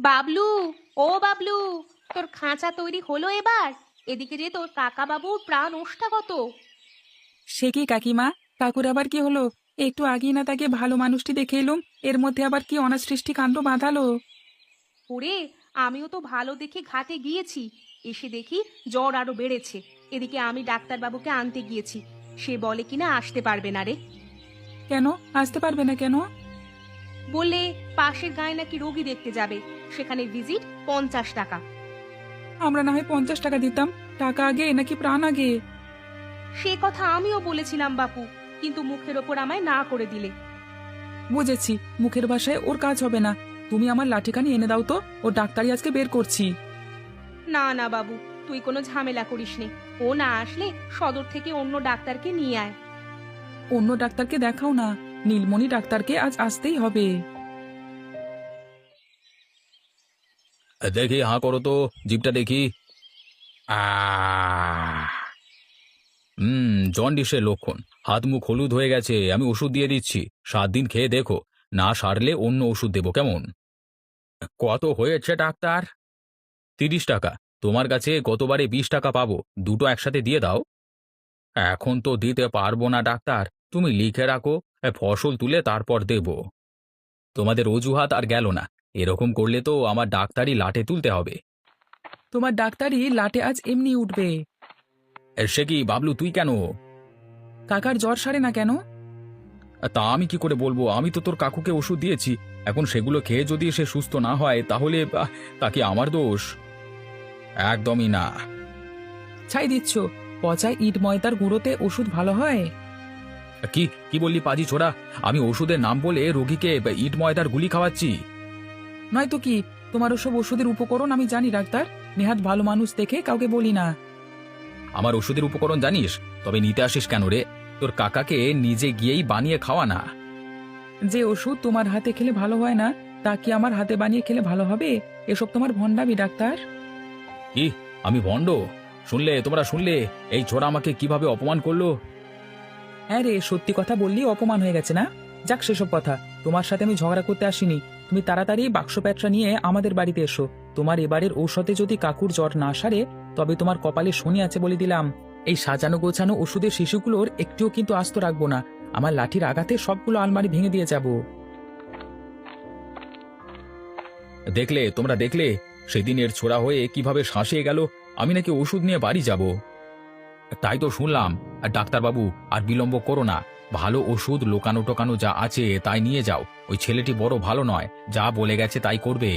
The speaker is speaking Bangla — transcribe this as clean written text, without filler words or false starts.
বাবলু, ও বাবলু, তোর খাঁচা তৈরি হলো এবার? এদিকে যে তোর কাকা বাবুর প্রাণ ওষ্ঠাগত। সে কি কাকিমা? কাকুর আবার কি হলো? একটু আগেই না তাকে ভালো মানুষটি দেখে এলুম, এর মধ্যে আবার কি অনাসৃষ্টি কাণ্ড বাঁধালো? ওরে, আমিও তো ভালো দেখে ঘাটে গিয়েছি, এসে দেখি জ্বর আরো বেড়েছে। এদিকে আমি ডাক্তারবাবুকে আনতে গিয়েছি, সে বলে কিনা আসতে পারবে না রে। কেন আসতে পারবে না কেন? বললে পাশের গায়ে নাকি রোগী দেখতে যাবে, সেখানে ভিজিট 50 টাকা। আমরা না হয় 50 টাকা দিতাম, টাকা আগে নাকি প্রাণ আগে? সে কথা আমিও বলেছিলাম বাপু, কিন্তু মুখের ওপর আমায় না করে দিলে। বুঝেছি, মুখের ভাষায় ওর কাজ হবে না। তুমি আমার লাঠিখানি এনে দাও তো, ও ডাক্তারি আজকে বের করছি। না না বাবু, তুই কোনো ঝামেলা করিস নে। ও না আসলে সদর থেকে অন্য ডাক্তারকে নিয়ে আয়। অন্য ডাক্তারকে দেখাও না, নীলমণি ডাক্তারকে আজ আসতেই হবে। দেখি হাঁ করো তো, জিভটা দেখি। আহ জন্ডিসের লক্ষণ। হাত মুখ হলুদ হয়ে গেছে। আমি ওষুধ দিয়ে দিচ্ছি, 7 দিন খেয়ে দেখো। না সারলে অন্য ওষুধ দেবো, কেমন? কত হয়েছে ডাক্তার? 30 টাকা। তোমার কাছে গতবারে 20 টাকা পাবো, দুটো একসাথে দিয়ে দাও। এখন তো দিতে পারবো না ডাক্তার, তুমি লিখে রাখো, ফসল তুলে তারপর দেব। তোমাদের অজুহাত আর গেল না, এরকম করলে তো আমার ডাক্তারি লাটে তুলতে হবে। তোমার ডাক্তারি লাটে আজ এমনি উঠবে। সে কি বাবলু, তুই কেন? কাকার জ্বর সারে না কেন? তা আমি কি করে বলবো? আমি তো তোর কাকুকে ওষুধ দিয়েছি, এখন সেগুলো খেয়ে যদি সে সুস্থ না হয় তাহলে তা কি আমার দোষ? একদমই না। ছাই দিচ্ছ? পচা ইট ময়দার গুঁড়োতে ওষুধ ভালো হয়? কি কি বললি পাজি ছোড়া? আমি ওষুধের নাম বলে রোগীকে ইট ময়দার গুলি খাওয়াচ্ছি? নয়তো কি? তোমার ওসব ওষুধের উপকরণ আমি জানি ডাক্তার, নেহাত ভালো মানুষ দেখে কাউকে বলি না। আমার ওষুধের উপকরণ জানিস? তবে নিতে আসিস কেন রে? তোর কাকাকে নিজে গিয়েই বানিয়ে খাওয়া না। যে ওষুধ তোমার হাতে খেলে ভালো হয় না, তা কি আমার হাতে বানিয়ে খেলে ভালো হবে? এসব তোমার ভণ্ডামি ডাক্তার। কি? আমি ভণ্ড? তোমরা শুনলে এই ছোড়া আমাকে কিভাবে অপমান করলো? হ্যাঁ রে, সত্যি কথা বললি অপমান হয়ে গেছে না? যাক সেসব কথা, তোমার সাথে আমি ঝগড়া করতে আসিনি। তুমি তাড়াতাড়ি বাক্স প্যাঁটরা নিয়ে আমাদের বাড়িতে এসো। তোমার এবারের ঔষধে যদি কাকুর জ্বর না সারে, তবে তোমার কপালে শনি আছে বলে দিলাম। এই সাজানো গোছানো ওষুধের শিশুগুলোর একটিও কিন্তু আস্ত রাখবো না। আমার লাঠির আঘাতে সবগুলো আলমারি ভেঙে দিয়ে যাব। তোমরা দেখলে সেদিনের ছোড়া হয়ে কিভাবে শাঁসিয়ে গেল। আমি নাকি ওষুধ নিয়ে বাড়ি যাব। তাই তো শুনলাম। আর ডাক্তারবাবু, আর বিলম্ব করো না, ভালো ওষুধ লোকানো টোকানো যা আছে তাই নিয়ে যাও। ওই ছেলেটি বড় ভালো নয়, যা বলে গেছে তাই করবে।